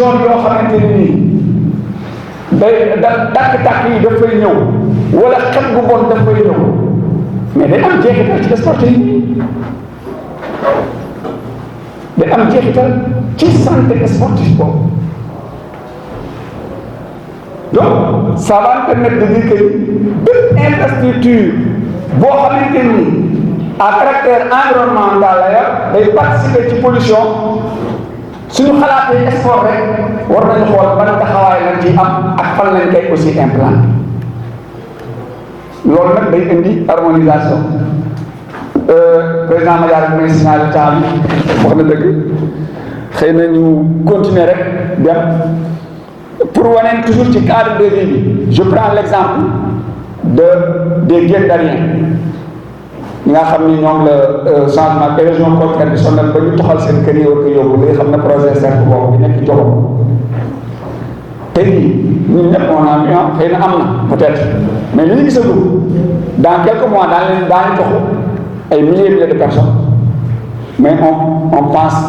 zone yoo xamante ne nii day tàkk-tàkk yi daf fay ñëw wala xet gu bon daf fay ñëw mais day am jeexital ci sportif yi day am jeexital ci santé sportif boobu. Donc, ça va permettre de dire que toute infrastructure, boo xamante ni à caractère environnemental la day participer ci pollution suñu xalaatee sport rek war nañu xool ban taxawaay lañ ci am ak fan lañ koy aussi implanté loolu nag day indi harmonisation président Madiar bi may signalé temps bi wax na dëgg xëy na ñu continuer rek dem. Pour wane toujours ci cadre de vie bi je prends l'exemple des Guet-Ndariens ñi nga xam ni ñoom la changement érosion côtière bi sonal ba ñu toxal seen kër yi war ko yóbbu nga xam ne projet cercle boobu bi nekk Jogo tey jii ñun ñëpp on a vu xëy na am na peut-être mais li ñu gisagul dans quelques mois daañu toxu ay milliers de personnes mais on pense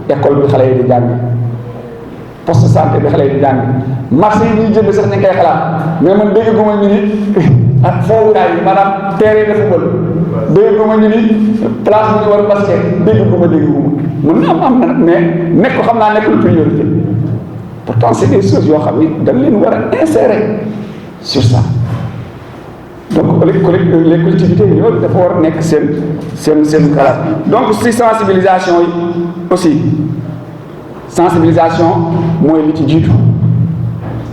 école bi xale yi di jàng poste santé bi xale yi di jàng marché yi ñuy jënd sax ñu ngi koy xalaat mais man dégg gu ma ñu ni ak foowukaay yi maanaam terrain de football dégg gu ma ñu ni place bu ñu war basket dégg gu ma mën na am na mais nekk ko xam naa nekkul priorité pourtant c'est des choses yoo xam ni dañ leen war a insérer sur ça donc les collectivités yooyu dafa war a nekk seen xalaat donc si sensibilisation yi aussi sensibilisation mooy li ci jiitu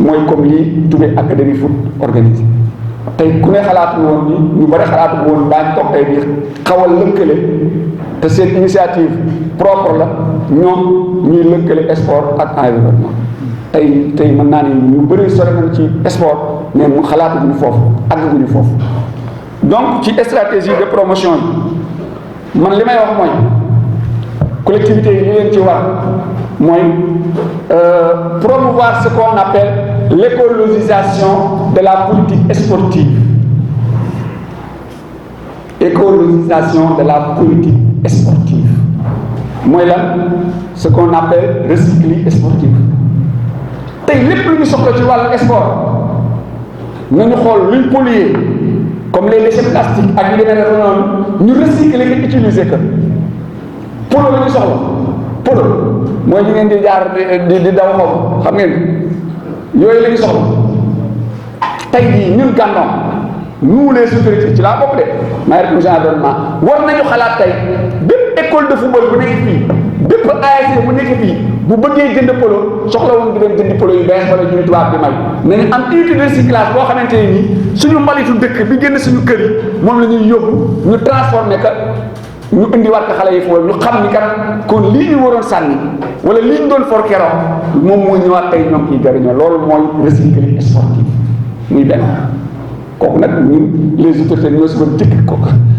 mooy comme lii tuddee académie foot organisé tey ku ne xalaatu woon ni ñu bari xalaatu woon daañu toog tey di xawal lëkkale te seen initiative propre la ñoom ñuy lëkkale sport ak environnement tey mën naa ne ñu bëri sore nañ ci sport mais mu xalaatuguñu foofu àgguñu foofu donc ci stratégie de promotion yi man li may wax mooy collectivités yi li leen ci war mooy promouvoir ce qu'on appelle l'écologisation de la politique sportive. Écologisation de la politique sportive. Mooy lan ce qu'on appelle recycling sportif. tey lépp lu ñu soxla ci wàllu sport nañu xool luñ polluer comme les déchets plastiques ak yu demee noonu ñu recycler ko utiliser ko polo la ñu soxla polo mooy ñu ngeen di jaar di daw xaw xam ngeen yooyu la ñu soxla tey jii ñun Gandon nous les autorités ci laa bokk de maay responsable environnement war nañu xalaat tey bépp école de football bu nekk fii bépp ASC bu nekk fii bu bëggee jënd polo soxla woon di dem jëndi polo yu bees wala ñu tubaab bi may nañu am unité de recyclage boo xamante ne nii suñu mbalitu dëkk bi génn suñu kër yi moom la ñuy yóbbu ñu transformé ka ñu indiwaat ko xale yi foofu ñu xam ni kat kon lii ñu waroon sànni wala lii ñu doon for keroog moom moo ñëwaat tey ñoom kii jariñoo loolu mooy recycling sportif muy benn kooku nag ñun les autorités ñoo si doon jëkk ko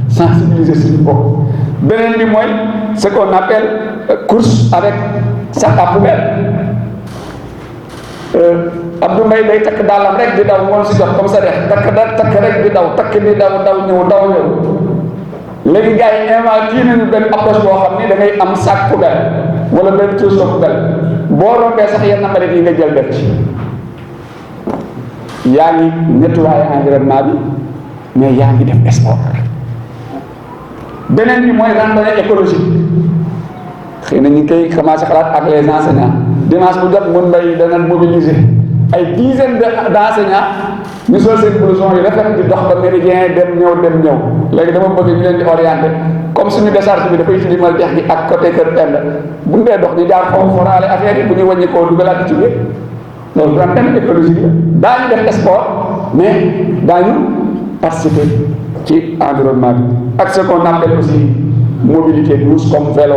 sensibiliser suñu bopp beneen bi mooy ce qu'on appelle course avec sac à poubelle Abdou Mbaye day takk daalam rek di daw ngoon si jot comme ça def takk rek di daw ñëw léegi gars yi inventé nañu benn approche boo xam ni da ngay am sac poubelle wala benn trousseau poubelle boo rombee sax yenn mbalit yi nga jël def ci yaa ngi nettoyer environnement bi mais yaa ngi def sport beneen bi mooy randonnée écologique xëy na ñu ngi koy commencé xalaat ak les enseignants dimanche bu jot mun mbay dana mobiliser ay dizaine d'enseignants ñu sol seen blouson yi rafet di dox ba méridien dem ñëw léegi dama bëgg ñu leen di orienté comme suñu décharge bi dafay tilimal dex gi ak côté Kër Penda bu ñu dee dox ñu jaar foofu foraale affaire yi bu ñu wàññi koo dugalaat ci biir loolu randonnée écologique la daañu def sport mais daañu participer ci environnement bi ak ce qu'on appelle aussi mobilité douce comme vélo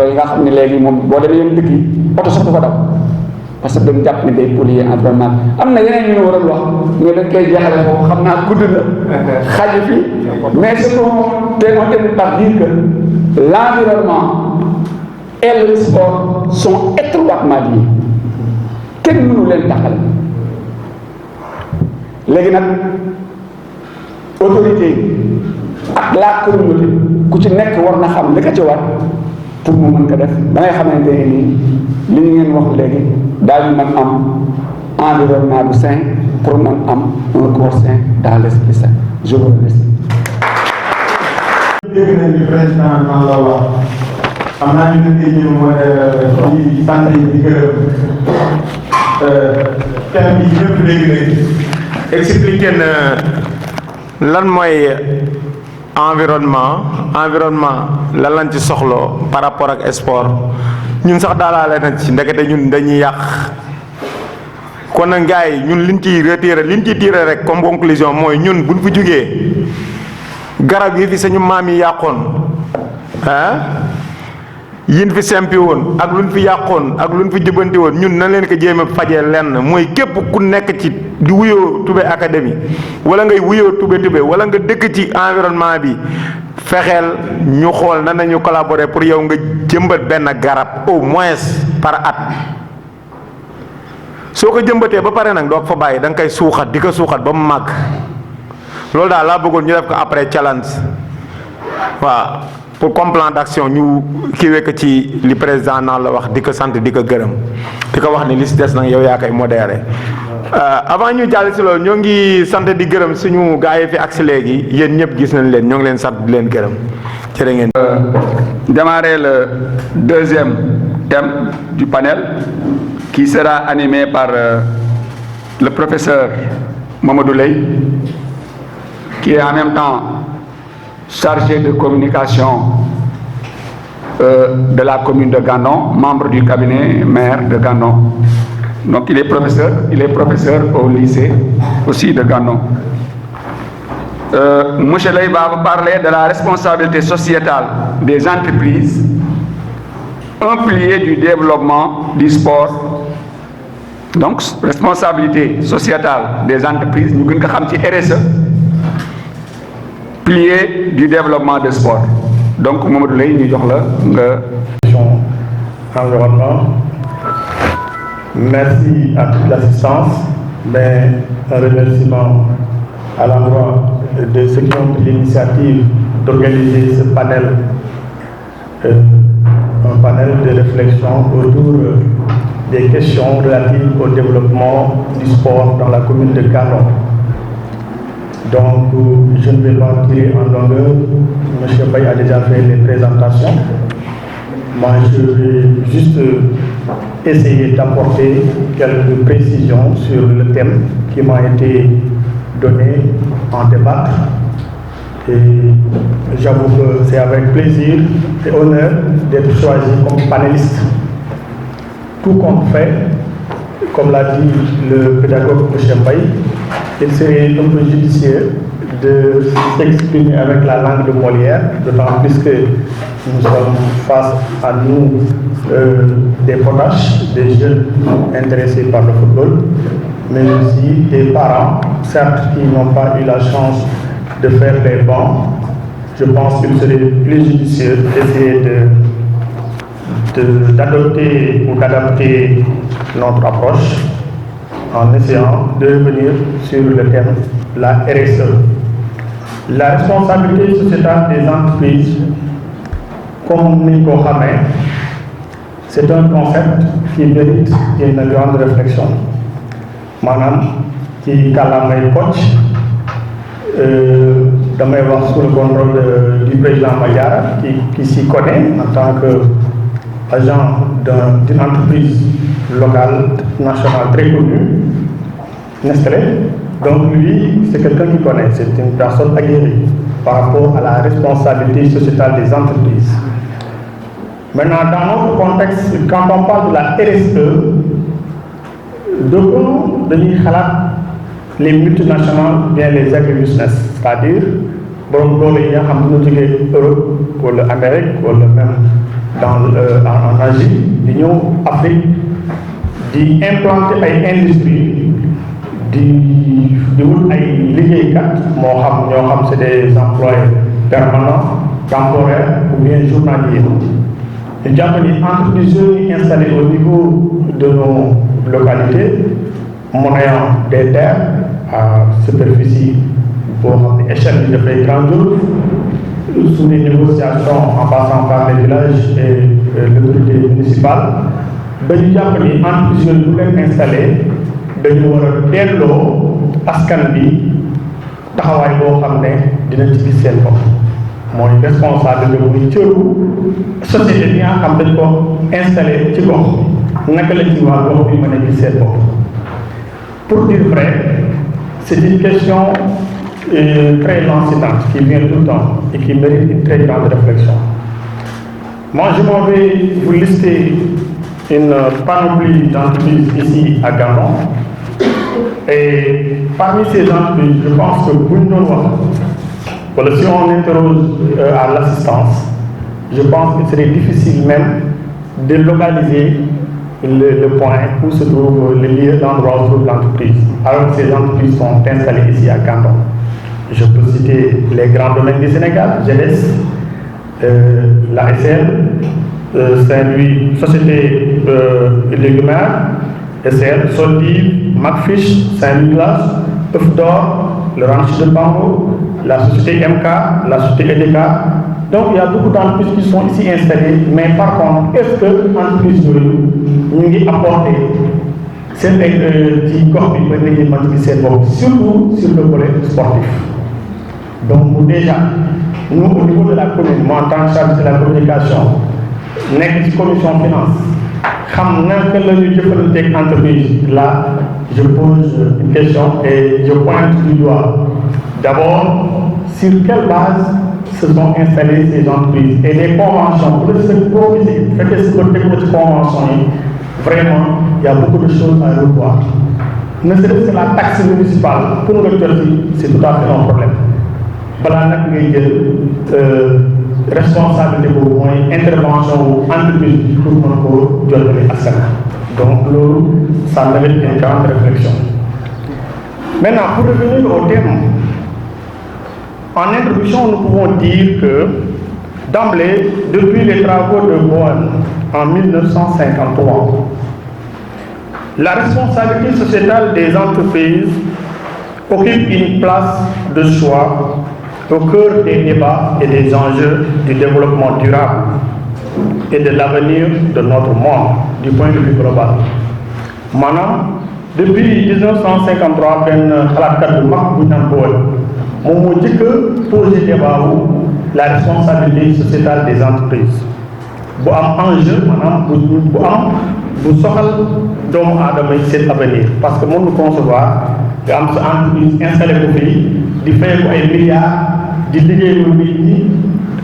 yi nga xam ne léegi moom boo demee yenn dëkk yi oto sax du fa daw parce que dañu jàpp ne day polluer environnement am na yeneen yu ñu war a wax mais dañ koy jeexale foofu xam naa gudd na xaju fi mais ce qu'on termine par dire que l'environnement et le sport sont étroitement liés kenn mënu leen taxal léegi nag autorité ak la communauté ku ci nekk war na xam li ko ci war pour mu mën ko def da ngay xamante ne nii li ñu ngeen wax léegi daañu mën am environnement bu sain pour mën am un corps sain dans l'esprit sain. Je vous remercie. dégg nañu président man la wax xam naa ñu ngi ñëw ci sant yi di gërëm thème bi ñëpp dégg nañu expliqué na lan mooy environnement lan lañ ci soxloo par rapport ak sport ñun sax daalaale na ci ndekete ñun dañuy yàq kon nag gars yi ñun liñ ciy retiré liñ ciy tiré rek comme conclusion mooy ñun buñ fi jógee garab yi fi sañu maam yi yàqoon yin fi sempi woon ak luñ fi yàqoon ak luñ fi jëbanti woon ñun na leen ko jéem a fajee lenn mooy képp ku nekk ci di wuyoo Toubé Académie wala ngay wuyoo Toubé wala nga dëkk ci environnement bi fexeel ñu xool nan nañu collaborer pour yow nga jëmbat benn garab au moins par at soo ko jëmbatee ba pare nag doo ko fa bàyyi da nga koy suuxat di ko suuxat ba mu màgg loolu daal laa bëggoon ñu def ko après challenge waaw pour comme plan d'action ñu kiiwee ko ci li président naan la wax di ko sant di ko gërëm di ko wax ni li si des nag yow yaa koy modéré avant ñu jàll si loolu ñoo ngi sant di gërëm suñu gars yi fi agsi léegi yéen ñëpp gis nañ leen ñoo ngi leen sant di leen gërëm jërë ngeen. Démarrer le deuxième thème du panel qui sera animé par le professeur Mamadou Leye, qui est en même temps chargé de communication de la commune de Gandon, membre du cabinet maire de Gandon. Donc il est professeur au lycée aussi de Gandon. Monsieur Leye va vous parler de la responsabilité sociétale des entreprises, un pilier du développement du sport. Donc responsabilité sociétale des entreprises, nous avons RSE, pilier du développement du sport. Donc Mamadou Leye ñu jox la environnement. Merci à toute l'assistance, mais un remerciement à l'endroit de ceux qui ont pris l'initiative d'organiser ce panel, un panel de réflexion autour des questions relatives au développement du sport dans la commune de Gandon. Donc, je ne vais pas tirer en longueur. M. Baye a déjà fait les présentations. Moi, je vais juste essayer d'apporter quelques précisions sur le thème qui m'a été donné en débat. Et j'avoue que c'est avec plaisir et honneur d'être choisi comme panéliste. Tout compte fait, comme l'a dit le pédagogue M. Baye, il serait un peu judicieux de s'exprimer avec la langue de Molière, d'autant plus que nous sommes face à nous des potaches, des jeunes intéressés par le football, mais aussi des parents, certes qui n'ont pas eu la chance de faire les bancs. Je pense qu'il serait plus judicieux d'essayer d'adopter ou d'adapter notre approche en essayant de revenir sur le thème la RSE. La responsabilité sociétale des entreprises, comme nous le savons, c'est un concept qui mérite une grande réflexion. Madame, qui calamait coach, damay wax sous le contrôle du président Mayara, qui s'y connaît en tant qu'agent d'une entreprise locale, nationale très connue, Nestlé. Donc lui, c'est quelqu'un qui connaît, c'est une personne aguerrie par rapport à la responsabilité sociétale des entreprises. Maintenant, dans notre contexte, quand on parle de la RSE, les multinationales, bien les agribusiness, c'est-à-dire, bon, il y a Europe, ou l'Amérique, ou même en Asie, l'Union Afrique, d'implanter une industrie, c'est des emplois permanents, temporaires ou bien journaliers. Les entreprises installées au niveau de nos localités, monnayant des terres à superficie pour échelle de près 30 jours, sous les négociations en passant par les villages et l'autorité municipale, dañu jàpp ni entreprise yooyu bu leen installé dañu war a delloo askan bi taxawaay boo xam ne dina ci gis seen bopp mooy responsable bi muy cëru société bi nga xam dañ ko installé ci gox naka la ci waa gox bi mën a gis seen bopp. Pour dire vrai, c'est une question très lancinante qui vient tout le temps et qui mérite une très grande réflexion. Moi, je m'en vais vous lister une panoplie d'entreprises ici à Gabon. Et parmi ces entreprises, je pense que voilà, si on interroge à l'assistance, je pense qu'il serait difficile même de localiser le point où se trouve le lieu d'endroit où se trouve l'entreprise. Alors que ces entreprises sont installées ici à Gandon. Je peux citer les grands domaines du Sénégal, GDS, la SL, Saint-Louis, Société Légumaire, SL, Soldiv, Macfish, Saint-Louis, Œuf d'Or, le Ranch de Bango, la société MK, la société EDK. Donc il y a beaucoup d'entreprises qui sont ici installées, mais par contre, est-ce que l'entreprise nous apporte cette surtout sur le volet sportif. Donc déjà, nous au niveau de la commune, moi en tant que chargé de la communication, nekk commission finance, xam naka la ñu jëfandikoo entreprise là, je pose une question et je pointe du doigt. D'abord, sur quelle base se sont installées ces entreprises et les conventions pour se proposer, vraiment, il y a beaucoup de choses à revoir. Ne serait-ce que la taxe municipale, pour nous c'est tout à fait un problème. Voilà, responsabilité pour moi, intervention ou entreprise pour nous donner à ça. Donc, ça mérite une grande réflexion. Maintenant, pour revenir au thème, en introduction, nous pouvons dire que d'emblée, depuis les travaux de Bowen en 1953, la responsabilité sociétale des entreprises occupe une place de choix au cœur des débats et des enjeux du développement durable et de l'avenir de notre monde du point de vue global. Maintenant, depuis 1953, à la carte de Marc Bowen, on dit que poser débat la responsabilité sociétale des entreprises. Bu am enjeu maanaam bu am bu soxal doomu aadama yi seen avenir parce que mën nu concevoir nga am sa entreprise installé ko fii di fay ko ay milliards di liggéeyal nit ñi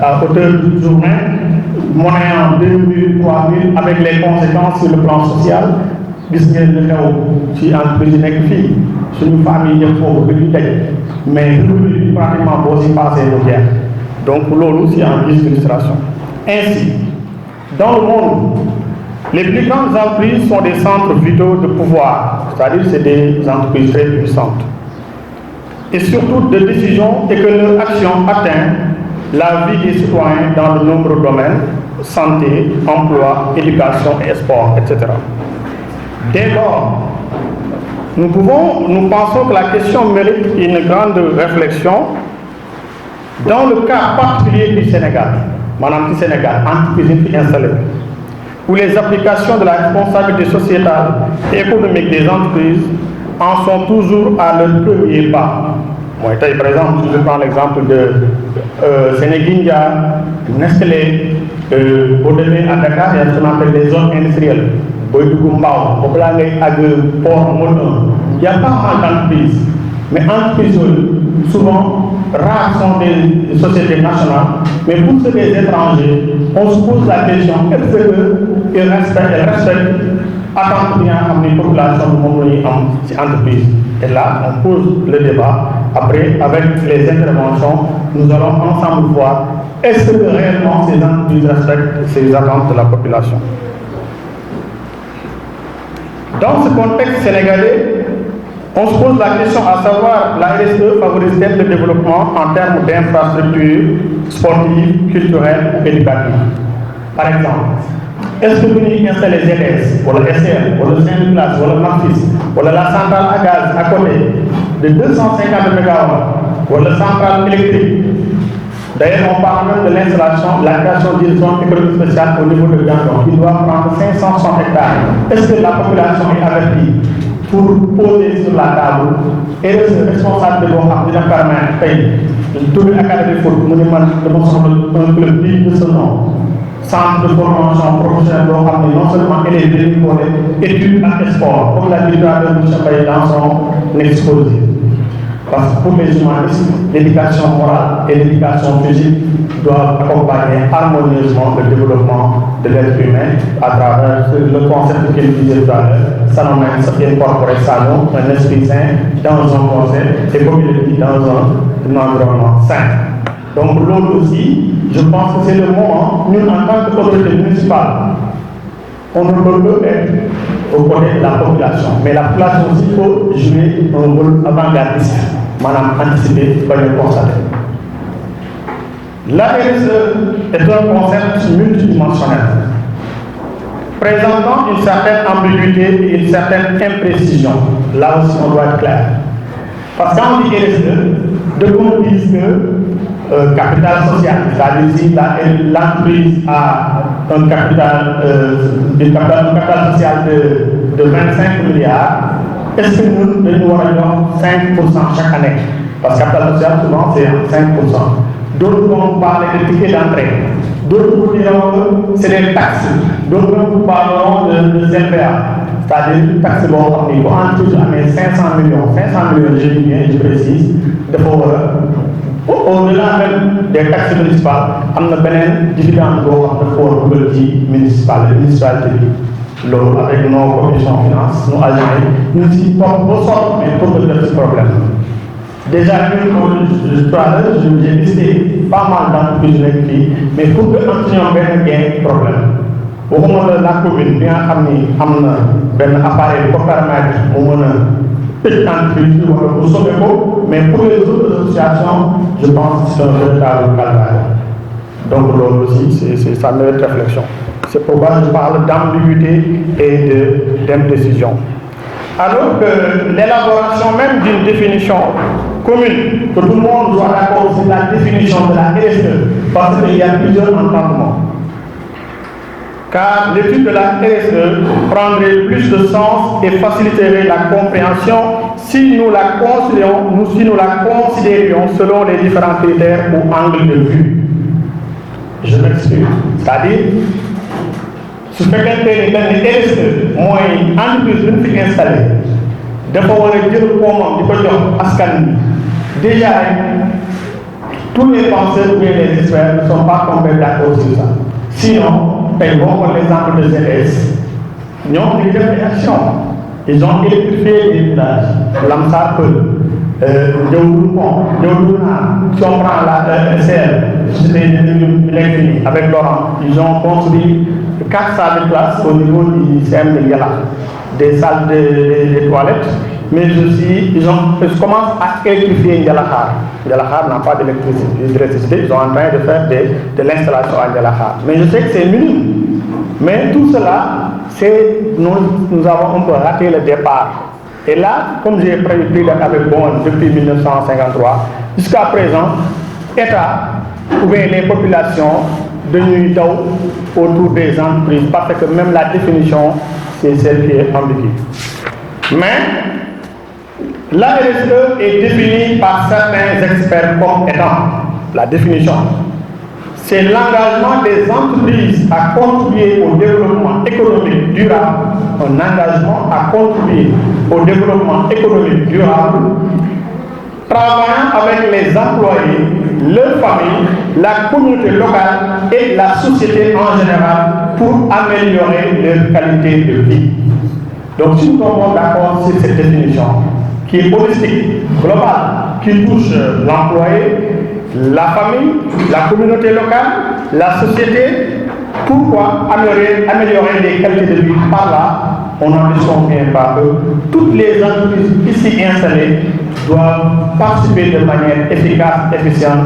à hauteur de journée monnaie en 2000 3000 avec les conséquences sur le plan social gis ngeen li xew ci entreprise yi nekk fii suñu famille yëpp foofu dañuy daj mais revenu pratiquement boo si passé mu jeex donc loolu c'est en guise d'illustration. Ainsi, dans le monde, les plus grandes entreprises sont des centres vitaux de pouvoir, c'est-à-dire c'est des entreprises très puissantes, et surtout de décision et que leur action atteint la vie des citoyens dans de nombreux domaines, santé, emploi, éducation et sport, etc. Dès lors, nous pensons que la question mérite une grande réflexion dans le cas particulier du Sénégal, Madame du Sénégal, entreprise installée, où les applications de la responsabilité sociétale et économique des entreprises en sont toujours à leur premier pas. Moi, par exemple, je prends l'exemple de Sénégindia, Nestlé, Bodemé à Dakar, il y a ce qu'on appelle des zones industrielles. Boydougumbao, Oblangay, Ag, Port, Moton. Il y a pas mal d'entreprises. Mais entreprises, souvent, rares sont des sociétés nationales. Mais pour ceux des étrangers, on se pose la question, est-ce qu'ils respectent attendre bien les populations de mon pays en entreprise. Et là, on pose le débat. Après, avec les interventions, nous allons ensemble voir est-ce que réellement ces entreprises respectent ces attentes de la population. Dans ce contexte sénégalais, on se pose la question à savoir la RSE favorise-t-elle le développement en termes d'infrastructures sportives, culturelles ou éducatives. Par exemple, est-ce que nous installons les ZS, ou le SL, ou le Saint-Nicolas, ou le Marfis, ou la centrale à gaz à côté de 250 MW, ou la centrale électrique, D'ailleurs, on parle même de l'installation, la création d'une zone économique spéciale au niveau de Gandon, qui doit prendre 560 hectares. Est-ce que la population est avertie pour poser sur la table et le responsable de l'OHAM dina permettre tout l'académie de foot, un club digne de ce nom, centre de formation professionnelle non seulement élèves pour les études et sport, comme l'a dit M. Faye dans son exposé. Parce que pour les humanistes, l'éducation morale et l'éducation physique doivent accompagner harmonieusement le développement de l'être humain à travers le concept qu'il disait tout à l'heure, ça nous mène incorporer salon, un esprit sain dans un concept et comme il le dit, dans un environnement sain. Donc l'autre aussi, je pense que c'est le moment, nous en tant qu'autorité municipale, on ne peut être aux côtés de la population, mais la population aussi faut jouer un rôle avant-gardiste, madame anticipé, pas le constater. La RSE est un concept multidimensionnel, présentant une certaine ambiguïté et une certaine imprécision. Là aussi, on doit être clair. Parce que quand on dit RSE, de qu'on dise que capital social, c'est-à-dire si l'entreprise a un capital social de 25 milliards, est-ce que nous devons avoir 5% chaque année? Parce que capital social, souvent, c'est 5%. D'autres vont parler de tickets d'entrée. D'autres vous diront que c'est des taxes. D'autres vous parleront de CPA. C'est-à-dire une taxe bon, il faut en tout amener 500 millions, je dis bien, je précise, de au-delà même des taxes municipales, on a une dividende pour le municipalité. Avec nos commissions finances, nos agents, nous disons pas sorte, mais pour régler ce problème. Déjà, j'ai visité pas mal d'entreprises, mais pour que nous ayons un problème. Au moment de la commune, bien amené un appareil pour permettre au petite entreprise pour sauver, mais pour les autres associations, je pense que c'est un véritable calvaire. Donc, là aussi, ça mérite réflexion. C'est pourquoi je parle d'ambiguïté et d'indécision. Alors que l'élaboration même d'une définition commune, que tout le monde soit d'accord sur la définition de la RSE, parce qu'il y a plusieurs entendements. Car l'étude de la RSE prendrait plus de sens et faciliterait la compréhension si nous la considérions selon les différents critères ou angles de vue. Je m'explique. C'est-à-dire, si quelqu'un fait une RSE, moi, entreprise d'une fille installée, de pouvoir dire comment, du côté déjà, tous les penseurs ou les experts ne sont pas complètement d'accord sur ça. Sinon, pour l'exemple de ZS, ils ont pris des réactions. Ils ont électrifié les villages, Lamsar si on prend la SL, avec Laurent, ils ont construit 4 salles de classe au niveau du CM de Yala, des salles de toilettes, mais aussi ils commencent à électrifier Yalahar. Yalahar n'a pas d'électricité, ils sont en train de faire de l'installation à Yalahar. Mais je sais que c'est minime. Mais tout cela, nous avons un peu raté le départ. Et là, comme j'ai prévu avec Bon depuis 1953, jusqu'à présent, l'État ou bien les populations de nuit autour des entreprises, parce que même la définition, c'est celle qui est ambiguë. Mais la RSE est définie par certains experts comme étant la définition. C'est l'engagement des entreprises à contribuer au développement économique durable, un engagement à contribuer au développement économique durable, travaillant avec les employés, leurs familles, la communauté locale et la société en général pour améliorer leur qualité de vie. Donc si nous tombons d'accord sur cette définition, qui est holistique, globale, qui touche l'employé, la famille, la communauté locale, la société, pourquoi améliorer les qualités de vie par là? On en est bien par eux. Toutes les entreprises ici installées doivent participer de manière efficace, efficiente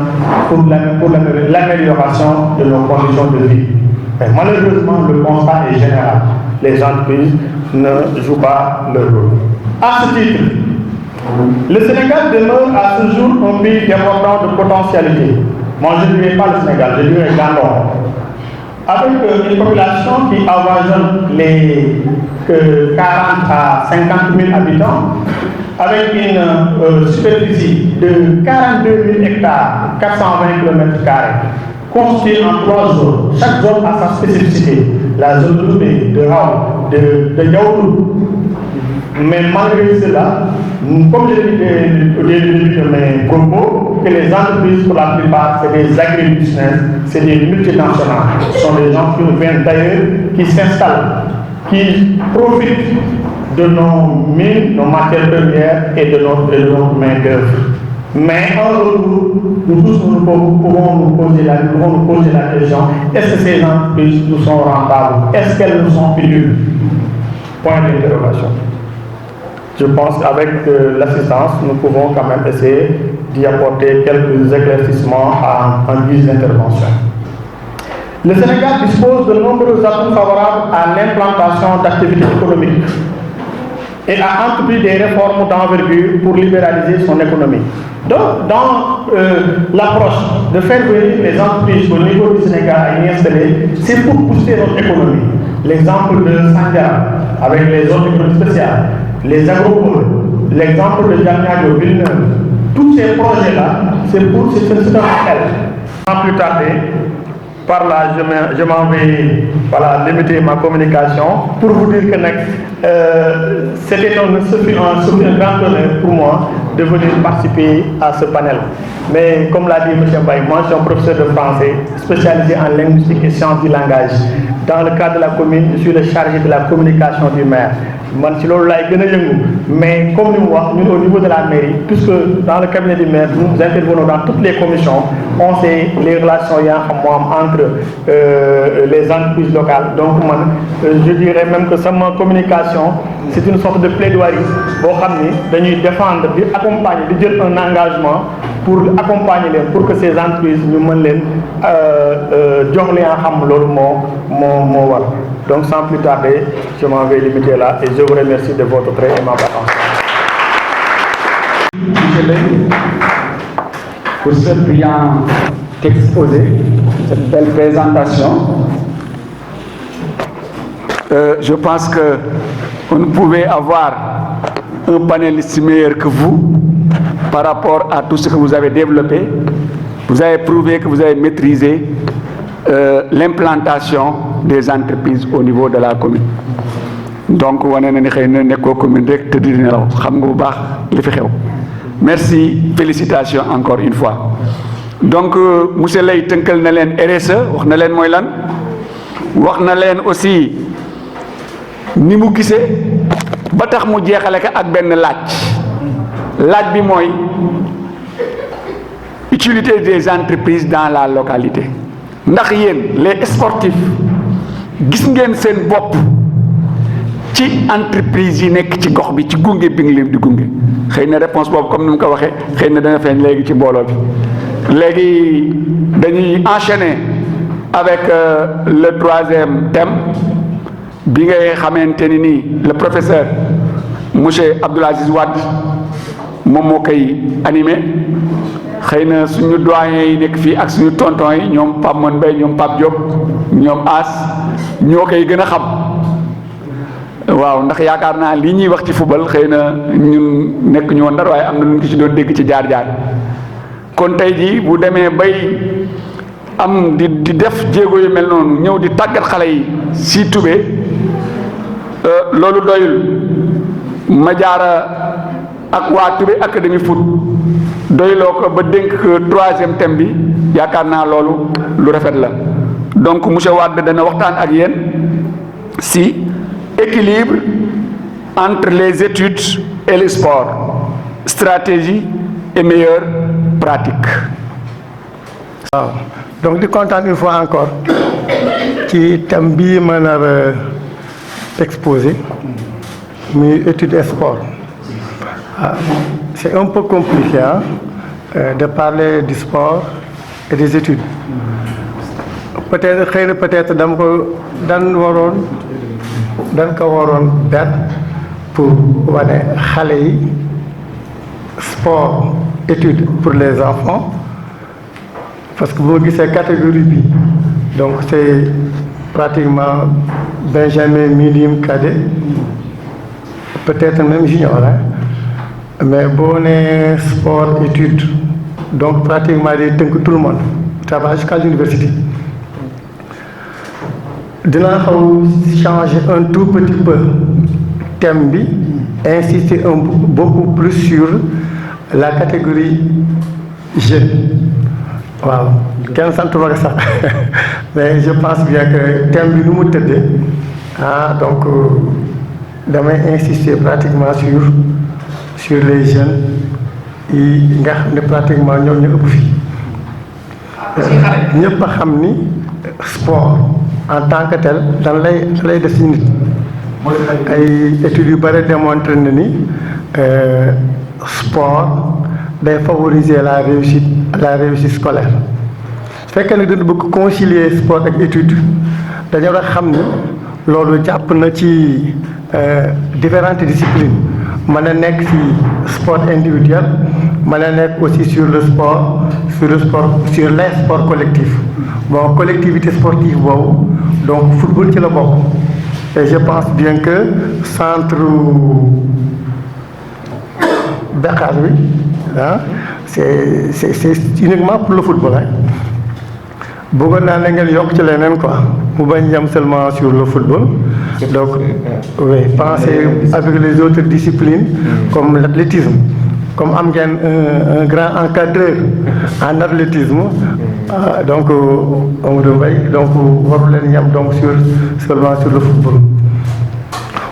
pour l'amélioration de nos conditions de vie. Mais malheureusement, le constat est général. Les entreprises ne jouent pas leur rôle. À ce titre, le Sénégal demeure à ce jour un pays développement de potentialité. moi je ne dirais pas le Sénégal, je dirais Gandon, avec une population qui avoisine les 40 à 50 000 habitants, avec une superficie de 42 000 hectares, 420 km², constituée en 3 zones. Chaque zone a sa spécificité. La zone de Loubé, de Rao, de Yaourou. Mais malgré cela, comme je l'ai dit au début de mes propos, que les entreprises, pour la plupart, c'est des agribusiness, c'est des multinationales. Ce sont des gens qui viennent d'ailleurs, qui s'installent, qui profitent de nos mines, nos matières premières et de notre main-d'œuvre. Mais en retour, nous tous nous pouvons nous poser la question, est-ce que ces entreprises nous sont rentables? Est-ce qu'elles nous sont utiles? Point d'interrogation. Je pense qu'avec l'assistance, nous pouvons quand même essayer d'y apporter quelques éclaircissements en guise d'intervention. Le Sénégal dispose de nombreux atouts favorables à l'implantation d'activités économiques et a entrepris des réformes d'envergure pour libéraliser son économie. Donc, dans l'approche de faire venir les entreprises au niveau du Sénégal à y installer, c'est pour booster notre économie. L'exemple de Sandiara, avec les zones économiques spéciales, les agropoles, l'exemple de Diamniadio, Villeneuve, tous ces projets-là, c'est un appel. Sans plus tarder, par là, je m'en vais limiter ma communication pour vous dire que c'était un grand honneur pour moi de venir participer à ce panel. Mais comme l'a dit M. Baye, moi je suis un professeur de français spécialisé en linguistique et sciences du langage. Dans le cadre de la commune, je suis le chargé de la communication du maire. Mais comme nous, au niveau de la mairie, puisque dans le cabinet du maire, nous intervenons dans toutes les commissions, on sait les relations entre les entreprises locales. Donc, je dirais même que ma communication, c'est une sorte de plaidoirie de défendre, d'accompagner, de dire un engagement pour accompagner les, pour que ces entreprises nous mènent donc sans plus tarder, je m'en vais limiter là et je vous remercie de votre très aimable attention. Pour ce brillant exposé, cette belle présentation, je pense que on ne pouvait avoir un panéliste meilleur que vous par rapport à tout ce que vous avez développé. Vous avez prouvé que vous avez maîtrisé l'implantation des entreprises au niveau de la commune. Donc, merci, félicitations encore une fois. Donc, monsieur Lay tënkal na leen RSE wax na leen mooy lan wax na leen aussi ni mu gisee ba tax mu jeexale ko ak benn laaj bi mooy utilité des entreprises dans la localité. Ndax yéen les sportifs gis ngeen seen bopp ci entreprise yi nekk ci gox bi ci gunge bi ngi leen di gunge xëy na réponse boobu comme ni mu ko waxee xëy na dana feeñ léegi ci mbooloo bi léegi dañuy enchaîner avec le 3e thème bi ngay xamante ni nii le professeur monsieur Abdoul Aziz Wade moom moo koy animé xëy na suñu doyen yi nekk fii ak suñu tonton yi ñoom Pape Mon Mbaye ñoom Pape Diop ñoom As ñoo koy gën a xam waaw ndax yaakaar naa li ñuy wax ci football xëy na ñun nekk ñu woon dara waaye am na lu ñu ko ci doon dégg ci jaar-jaar kon tey jii bu demee bay am di def jéego yu mel noonu ñëw di tàggat xale yi si tubee loolu doyul ma jaara ak waa Toubé Académie Foot doyloo ko ba dénk 3e thème bi yaakaar naa loolu lu rafet la donc monsieur Wade dana waxtaan ak yéen si équilibre entre les études et le sport, stratégie et meilleures pratiques. Donc je suis content une fois encore qui thème bi ma nar exposé muy études et sport. C'est un peu compliqué de parler du sport et des études. Peut-être dama ko dan ko waroon pour wane xale yi sport études pour les enfants parce que boo gisee catégorie bi donc c'est pratiquement benjamin, minime, cadet, peut-être même junior, hein. Mais boo nee sport études donc pratiquement day tënk tout le monde ça va jusqu'à l'université. Dinaa xaw changer un tout petit peu thème bi, insister beaucoup plus sur la catégorie jeune. Waaw kenn sant ma ko sax mais je pense bien que thème bi nu mu tëddee donc damay insister pratiquement sur les jeunes yi nga xam ne pratiquement ñoom ñu ëpp fii. ñëpp a xam ni sport en tant que tel dan lay def ci nit. ay études yu bëri démontré na ni sport day favoriser la réussite scolaire. su fekkee ne dañu bëgg concilier sport ak étude dañoo war a xam ni loolu jàpp na ci différentes disciplines mën a nekk ci sport individuel mën a nekk aussi sur les sports collectifs. Bon, collectivité sportive boobu donc football ci la bokk et je pense bien que centre Bekar bi c'est uniquement pour le football, hein. Bëggoon naa la ngeen yokk ci leneen quoi mu bañ yem seulement sur le football. Donc oui, penser avec les autres disciplines comme l'athlétisme. Comme am ngeen un grand encadreur en athlétisme, donc Amadou Mbaye donc waru leen yem donc seulement sur le football.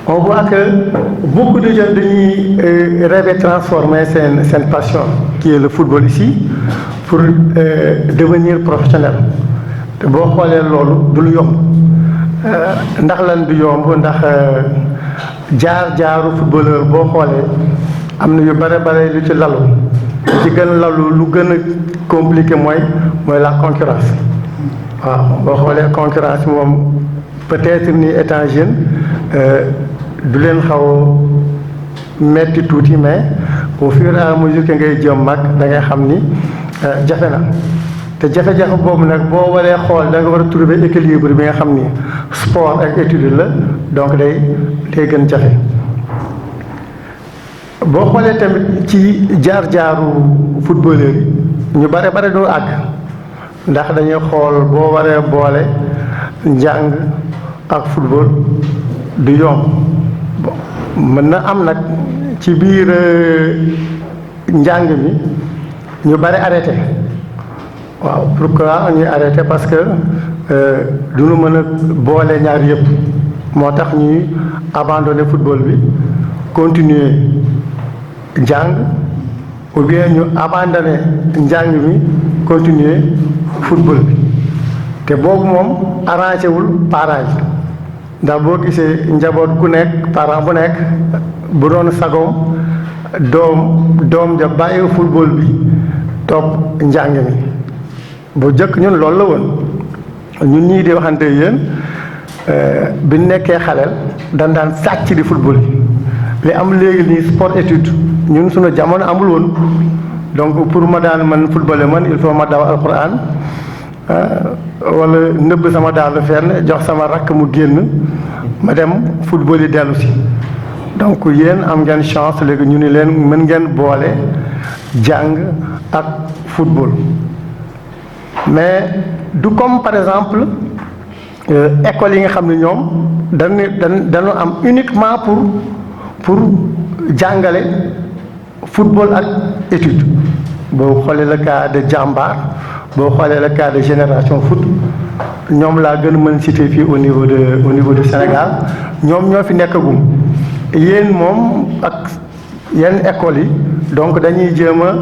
On voit que beaucoup de jeunes dañuy rêver transformer seen passion qui est le football ici pour devenir professionnel. te boo xoolee loolu du lu yomb ndax lan du yomb ndax jaaru footballeur boo xoolee am na yu bare lu ci lalu lu ci gën lalu lu gën a compliqué mooy la concurrence. waaw boo xoolee concurrence moom peut-être ni étant jeune du leen xaw metti tuuti mais au fur et à mesure que ngay jëm mag da ngay xam ni jafe na. te jafe-jafe boobu nag boo waree xool da nga war a trouver équilibre bi nga xam ni sport ak étude la donc day gën jafe. boo xoolee tamit ci jaar-jaaru footballeur yi ñu bare du àgg ndax dañuy xool boo waree boole njàng ak football du yomb bon mën na am nag ci biir njàng mi ñu bare arrêté. waaw pourquoi ñuy arrêté parce que du ñu mën a boole ñaar yëpp moo tax ñuy abandonné football bi continuer njàng ou bien ñu abandonné njàng mi continuer football bi te boobu moom arrangé wul parents yi ndax boo gisee njaboot ku nekk parent bu nekk bu doon sagoom doom ja bàyyi football bi topp njàng mi. bu jëkk ñun loolu la woon ñun ñii di waxante yéen bi nekkee xaleel dañ daan sàcc di football li am léegi nii sport étude ñun suñu jamono amul woon donc pour ma daan man football man il faut ma daw alquran wala nëbb sama daal fenn jox sama rakk mu génn ma dem football yi dellu si donc yéen am ngeen chance léegi ñu ni leen mën ngeen boole jàng ak football. Mais du comme par exemple école yi nga xam ne ñoom dañu am uniquement pour jàngale football ak étude. boo xoolee le cas de Jambar boo xoolee le cas de Génération Foot ñoom laa gën a mën citer fii au niveau de Sénégal ñoom ñoo fi nekkagum yéen moom ak yenn écoles yi donc dañuy jéem a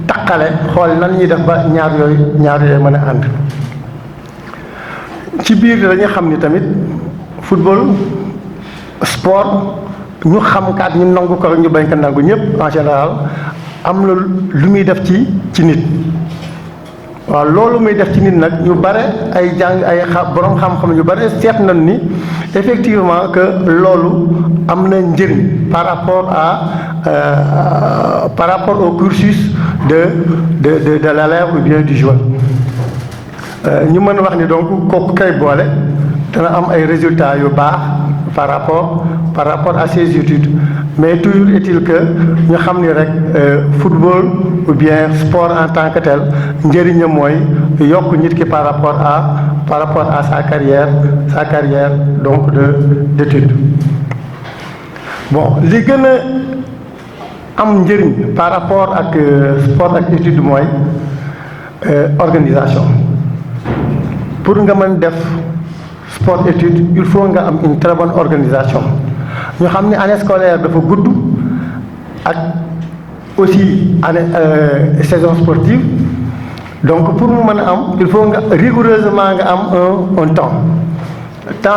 taqale xool nan ñuy def ba ñaar yooyu mën a ànd. ci biir dañuy xam ni tamit football sport ñu xam kaat ñu nangu ko ñu bañ ko nangu ñëpp en général am na lu muy def ci nit. waaw loolu muy def ci nit nag ñu bare ay borom xam-xam ñu bare seet nañ ni effectivement que loolu am na njëriñ par rapport au cursus de l'élève ou bien du joueur. ñu mën wax ni donc kooku kay boole dana am ay résultats yu baax par rapport à ces études mais toujours est-il que ñu xam ni rek football ou bien sport en tant que tel njëriñam mooy yokk nit ki par rapport à sa carrière donc d'études. Bon li gën a am njëriñ par rapport ak sport ak étude mooy organisation. Pour nga mën def sport étude il faut nga am une très bonne organisation ñu xam ne année scolaire dafa gudd ak aussi année saison sportive donc pour mu mën a am il faut nga rigoureusement nga am un temps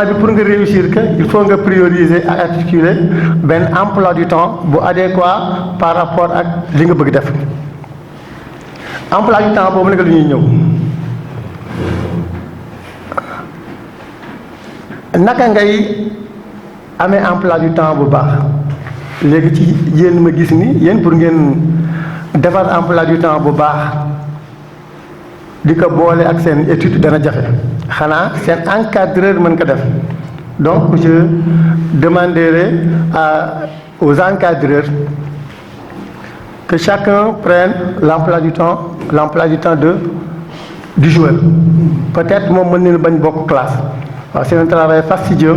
bi pour nga réussir que il faut nga prioriser ak articuler benn emploi du temps bu adéquat par rapport ak li nga bëgg def emploi du temps boobu nag la ñuy ñëw. naka ngay amee emploi du temps bu baax léegi ci yéen ma gis ni yéen pour ngeen defar emploi du temps bu baax di ko boole ak seen étude dana jafe xanaa seen encadreur mën ko def donc je demanderai aux encadreurs que chacun prenne l'emploi du temps du joueur peut-être moom mën nañu bañ bokk classe. waaw c'est un travail fastidieux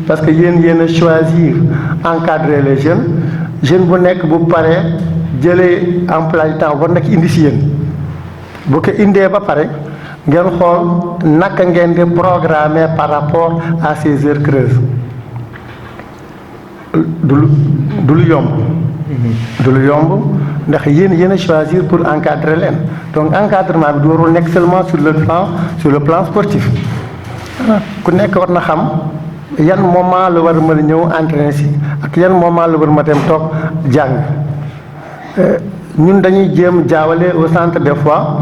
parce que yéen a choisir encadrer les jeunes bu nekk bu paree jëlee emploi du temps war na ko indi si yéen bu ko indee ba pare ngeen xool naka ngeen di programmer par rapport à ces heures creuses du lu yomb. du lu yomb ndax yéen a choisir pour encadrer leen donc encadrement bi du warul nekk seulement sur le plan sportif. ku nekk war na xam yan moment la war a mën a ñëw entraîner si ak yan moment la war a mën a dem toog jàng ñun dañuy jéem jaawale au centre des fois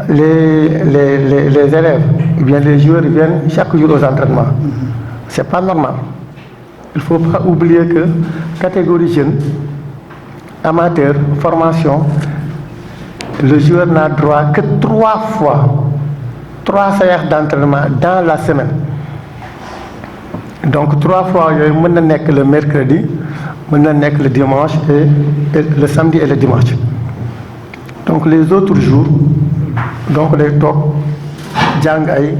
les élèves ou bien les joueurs viennent chaque jour aux entraînements c'est pas normal il faut pas oublier que catégorie jeune amateur formation le joueur n'a droit que 3 séances d'entraînement dans la semaine donc 3 fois yooyu mën na nekk le mercredi mën na nekk le dimanche et le samedi et le dimanche donc les autres jours donc day toog jàng ay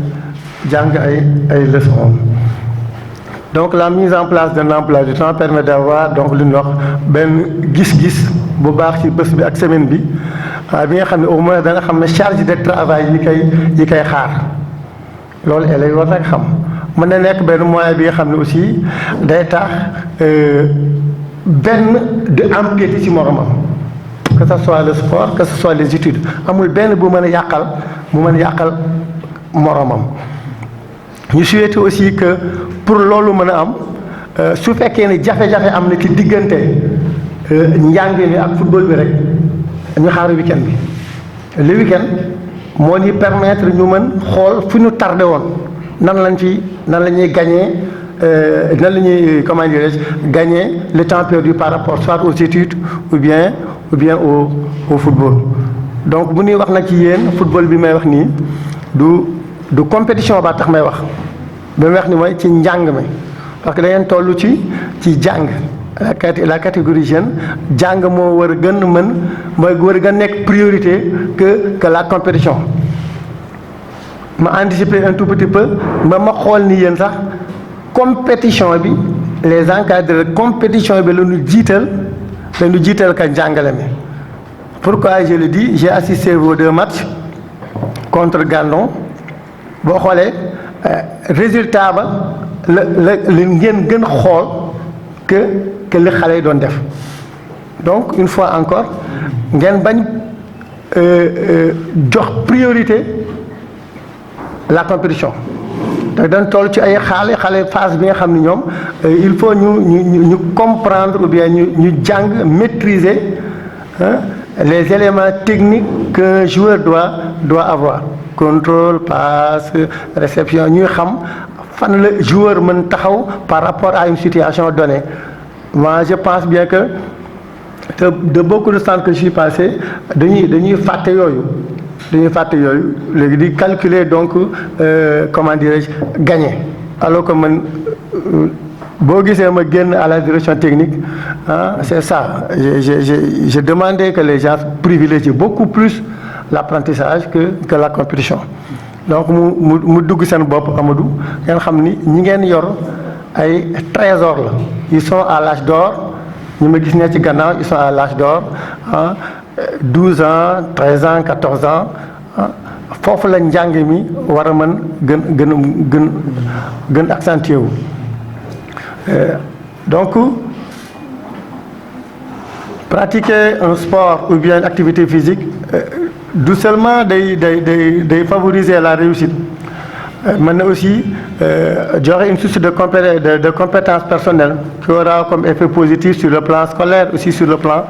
leçons donc la mise en place d'un emploi du temps permet d'avoir donc lu ñuy wax benn gis-gis bu baax ci bés bi ak semaine bi bi nga xam ne au moins da nga xam ne charge de travail yi koy xaar loolu élèves war nag xam mën na nekk benn moyen bi nga xam ne aussi day tax benn de empiéter ci moromam que ce soit le sport que ce soit les études amul benn bu mën a yàqal moromam. ñu souhaité aussi que pour loolu mën a am su fekkee ne jafe-jafe am na ci diggante njàng mi ak football bi rek ñu xaaru week-end bi le week-end moo ñu permettre ñu mën xool fu ñu tardé woon nan la ñuy gagner nan la ñuy comment dirais-je gagner le temps perdu par rapport soit aux études ou bien au football. donc bu ñuy wax nag ci yéen football bi may wax nii du compétition ba tax may wax ba may wax ni mooy ci njàng mi parce que da ngeen toll ci jàng la catégorie jeune jàng moo war a gën mooy war a gën nekk priorité que la compétition. ma anticiper un tout petit peu ma xool ni yéen sax compétition bi les encadreurs compétition bi la ñu jiital ka njàngale mi. pourquoi je le dis j'ai assisté aux 2 matchs contre Gandon. boo xoolee résultat ba la ngeen gën xool que li xale yi doon def donc une fois encore ngeen bañ jox priorité la compétition te dañ toll ci ay xale phase bi nga xam ni ñoom il faut ñu comprendre ou bien ñu jàng maîtriser les éléments techniques qu'un joueur doit avoir. contrôle passe réception ñuy xam fan la joueur mën taxaw par rapport à une situation donnée. Moi je pense bien que de beaucoup de temps que je suis passé dañuy fàtte yooyu dañuy fàtte yooyu léegi di calculer donc comment dirais-je gagner alors que man boo gisee ma génn à la direction technique c'est ça j'ai demandé que les gens privilégient beaucoup plus l'apprentissage que la compétition donc mu dugg seen bopp Amadou ngeen xam ni ñi ngeen yor ay trésor la ils sont à l'âge d'or ñu ma gis ne ci gannaaw ils sont à l'âge d'or 12 ans 13 ans 14 ans foofu la njàng mi war a mën gën accentuer wu donc pratiquer un sport ou bien une activité physique du seulement day favoriser la réussite mën na aussi joxe une source de compétences personnelles qui aura comme effet positif sur le plan scolaire aussi sur le plan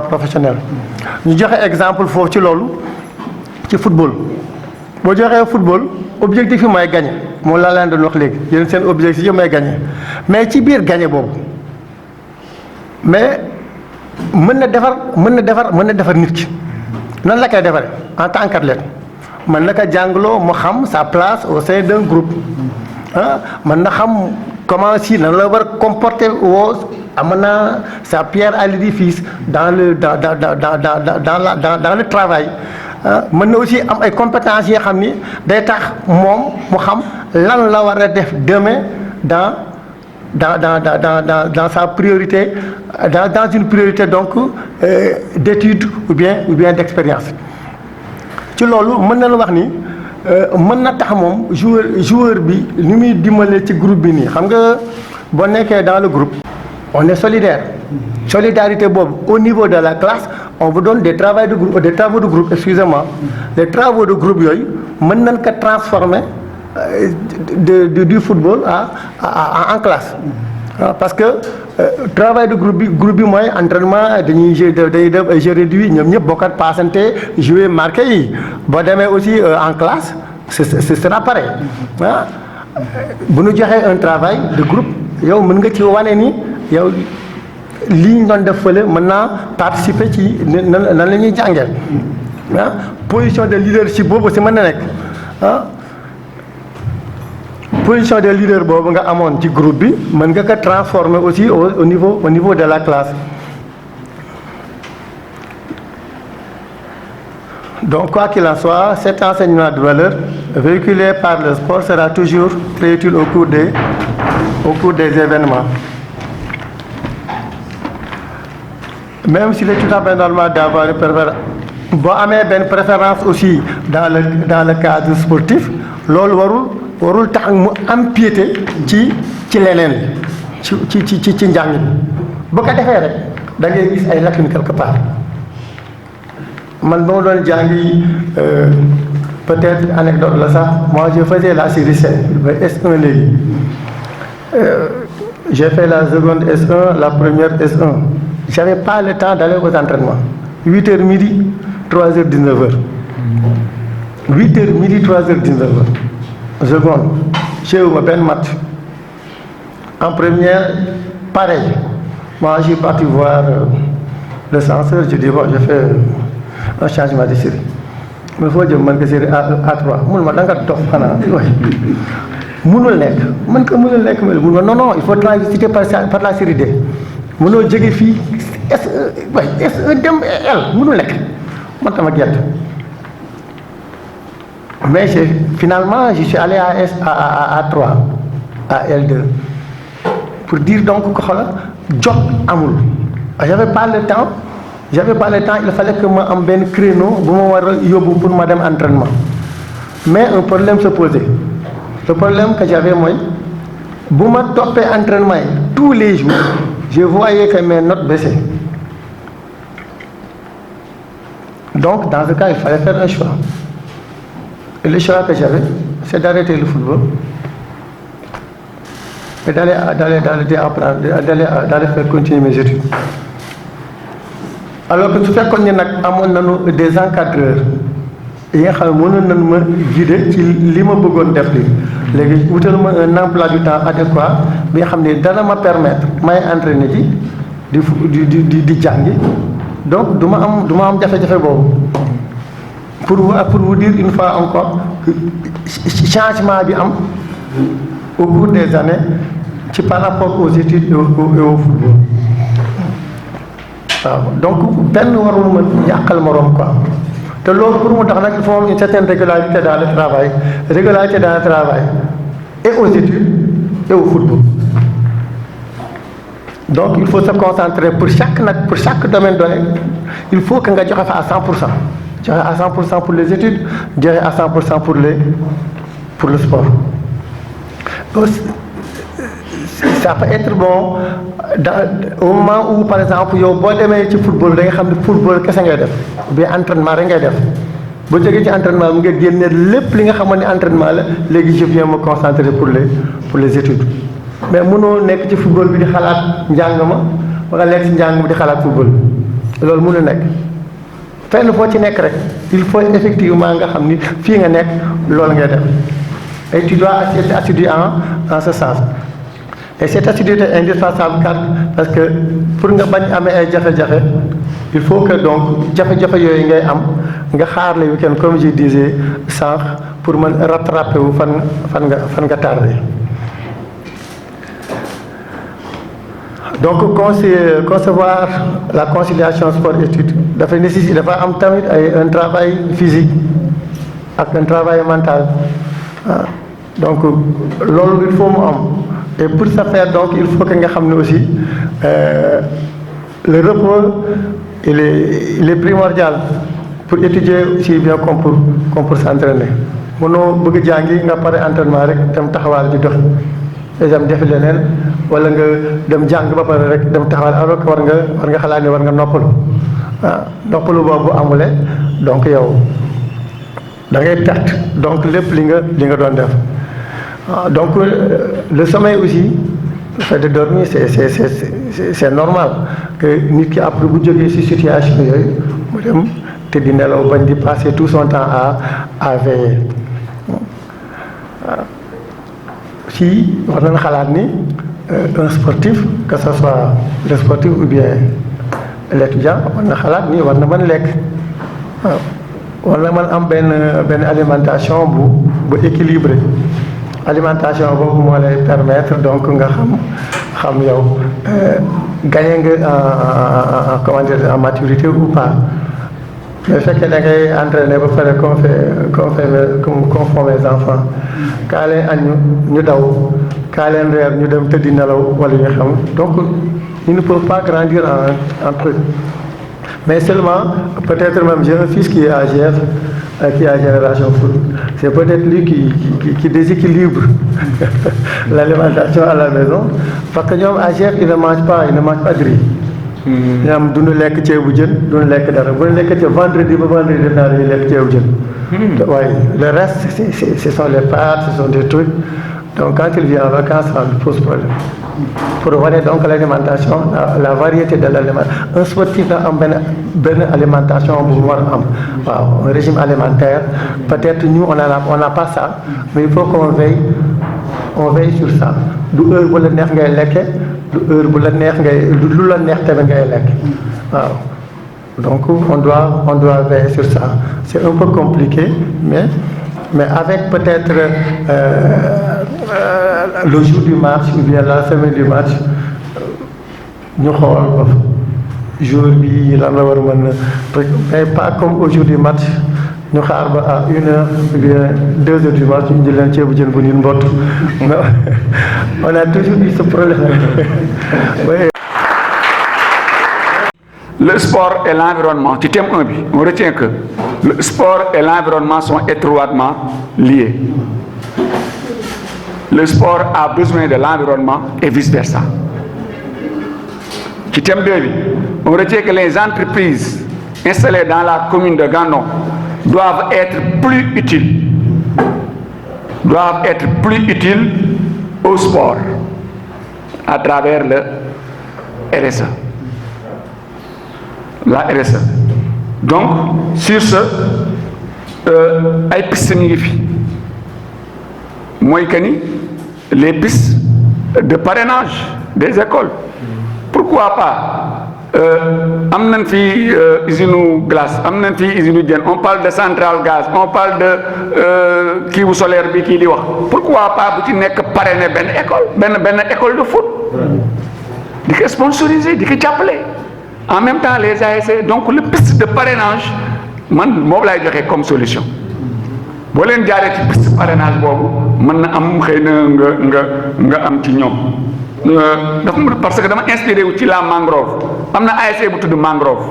professionnel. ñu joxe exemple foofu ci loolu ci football boo joxee football objectif yi mooy gagner moom laa leen doon wax léegi yéen seen objectif yi mooy gagner mais ci biir gagner boobu mais mën na defar nit ki nan la koy defaree en tant qu'athlète mën na ko jàngloo mu xam sa place au sein d'un groupe mën na xam comment si nan la war comporter woo am na sa pierre à l'édifice dans le travail mën na aussi am ay compétences yoo xam ni day tax moom mu xam lan la war a def demain dans sa priorité dans une priorité donc d'études ou bien d'expérience ci loolu mën na la wax ni mën na tax moom joueur bi ni muy dimbale ci groupe bi nii xam nga boo nekkee dans le groupe on est solidarité boobu au niveau de la classe on vous donne des travaux de groupe excusez-moi les travaux de groupe yooyu mën nañ ko transformer du football en classe parce que travail de groupe bi mooy entraînement dañuy def ay jeux réduits ñoom ñëpp bokkat passante jouer marqué yi boo demee aussi en classe ce sera pareil bu ñu joxee un travail de groupe yow mën nga ci wane ni yow lii ñu doon def fële mën naa participer ci nan la ñuy jàngee position de leadership boobu si mën na nekk position de leader boobu nga amoon ci groupe bi mën nga ko transformer aussi au niveau de la classe donc quoi qu'il en soit cet enseignement de valeur véhiculé par le sport sera toujours très utile au cours des événements même s'il est tout à fait normal d'avoir une préférence boo amee benn préférence aussi dans le cadre sportif loolu warul tax mu empiéter ci leneen ci njàng bi bu ko defee rek da ngay gis ay lacunes quelque part man ba ma doon jàngi peut-être anecdote la sax moi je faisais la série C ba S1 léegi j'ai fait la seconde S1 la première S1 j'avais pas le temps d'aller aux entraînements 8h midi 3h 19h 8h midi 3h 19h seconde j'ai eu benn match en première pareil moi je suis parti voir le censeur je dis bon je fais un changement de série mais foo jëm man ko série A3 mun ma da nga dox xanaa munul nekk man ko munul nekk mais mun ma non il faut transiter par la série D munoo jóge fii S1 dem L munul nekk man tama gerte mais finalement je suis allé à A3 à L2 pour dire donc que xoolal jot amul j'avais pas le temps il fallait que ma am benn créneau bu ma war a yóbbu pour ma dem entraînement mais un problème se posait le problème que j'avais mooy bu ma toppee entraînement yi tous les jours je voyais que mes notes baissaient donc dans ce cas il fallait faire un choix et le choix que j'avais c'est d'arrêter le football et d'aller faire continuer mes études alors que su fekkoon ni nag amoon nañu des encadreurs yi nga xam ne mënoon nañu ma guider ci li ma bëggoon def léegi wutal ma un emploi du temps adéquat bi nga xam ne dana ma permettre may entraîner ji di jàngi donc du ma am jafe-jafe boobu pour vous dire une fois encore que changement bi am au cours des années ci par rapport aux études et au football waaw donc benn warul mën yàqal morom quoi te loolu pour mu tax nag il faut une certaine régularité dans le travail et aux études et au football. Donc il faut se concentrer pour chaque domaine donné il faut que nga joxe fa à 100%. Joxe à 100% pour les études, joxe à 100% pour le sport. Donc, ça peut être bon au moment où par exemple yow boo demee ci football da nga xam ne football kese ngay def bi entraînement rek ngay def boo jógee ci entraînement bi nga génne lépp li nga xamoon ne entraînement la léegi je viens me concentrer pour les études mais mënoo nekk ci football bi di xalaat njàng ma wala nekk ci njàng bi di xalaat football loolu mënu nekk fenn foo ci nekk rek il faut effectivement nga xam ni fii nga nekk loolu ngay def et tu dois être assidu en ce sens. Et cette assiduité est indispensable parce que pour nga bañ amee ay jafe-jafe il faut que donc jafe-jafe yooyu ngay am nga xaar le week-end comme je disais sànq pour mën rattraper wu fan nga tardé. Donc concevoir la conciliation sport-études dafa nécessiter dafa am tamit un travail physique ak un travail mental donc loolu il faut mu am. Et pour ce faire donc il faut que nga xam ne aussi le repos il est primordial pour étudier aussi bien comme pour s'entraîner mënoo bëgg jàngi nga pare entraînement rek dem taxawaal di dox dem defi leneen wala nga dem jàng ba pare rek dem taxawaal alors que war nga xalaat ne war nga noppalu noppalu boobu amule donc yow da ngay perte donc lépp li nga doon def. Donc le sommeil aussi le fait de dormir c'est normal que nit ki après bu jógee ci situation yooyu mu dem te di nelaw bañ di passer tout son temps à veiller si war nañ xalaat ni un sportif que ce soit le sportif ou bien l'étudiant war na xalaat ni war na mën lekk war na mën am benn alimentation bu équilibré. Alimentation boobu moo lay permettre donc nga xam yow gagné nga comment dire en maturité ou pas mais fekkee da ngay entraîner ba pare comme font mes enfants kaa leen añ ñu daw kaa leen reer ñu dem tëddi nelaw wala ñu xam donc ils ne peuvent pas grandir en truc mais seulement peut-être même j'ai un fils qui est à GF qui est à Génération Foot c'est peut-être lui qui déséquilibre l'alimentation à la maison parce que ñoom à GF ils ne mangent pas de riz. ñoom duñu lekk ceebu jën duñu lekk dara bu ñu lekk ceeb vendredi ba vendredi def naa dañuy lekk ceebu jën. waaye le reste ce sont les pâtes ce sont des trucs donc quand il vient en vacances ça lui pose problème. Pour voir donc l'alimentation la variété de l'alimentation un sportif na am benn alimentation bu mu war a am waaw un régime alimentaire peut-être nous on n'a pas ça mais il faut qu'on veille sur ça du heure bu la neex ngay lekke du heure bu la neex lu la neex tamit ngay lekk waaw donc on doit veiller sur ça c'est un peu compliqué mais avec peut-être le jour du match ou bien la semaine du match ñu xool ba jour bi lan la war a mën mais pas comme au jour du match ñu xaar ba à 1h ou bien 2h du match ñu jël leen ceebu jën bu nit mbott on a toujours eu ce problème. Oui. Le sport et l'environnement ci thème 1 bi on retient que le sport et l'environnement sont étroitement liés. Le sport a besoin de l'environnement et vice-versa. Ci thème 2 bi on retient que les entreprises installées dans la commune de Gandon doivent être plus utiles au sport à travers le RSE. La RSE. Donc sur ce ay pistes ñu ngi fi mooy que ni les pistes de parrainage des écoles pourquoi pas am nañ fi usine glace am nañ fi usine jën on parle de centrale gaz on parle de kii bu solaire bi kii di wax pourquoi pas bu ci nekk parrainer benn école de foot di ko sponsoriser di ko jàppale en même temps les ASC donc le piste de parrainage man moom laay joxe comme solution boo leen jaaree ci piste parrainage boobu mën na am xëy na nga am ci ñoom dafa parce que dama inspiré wu ci la mangrove am na ASC bu tudd mangrove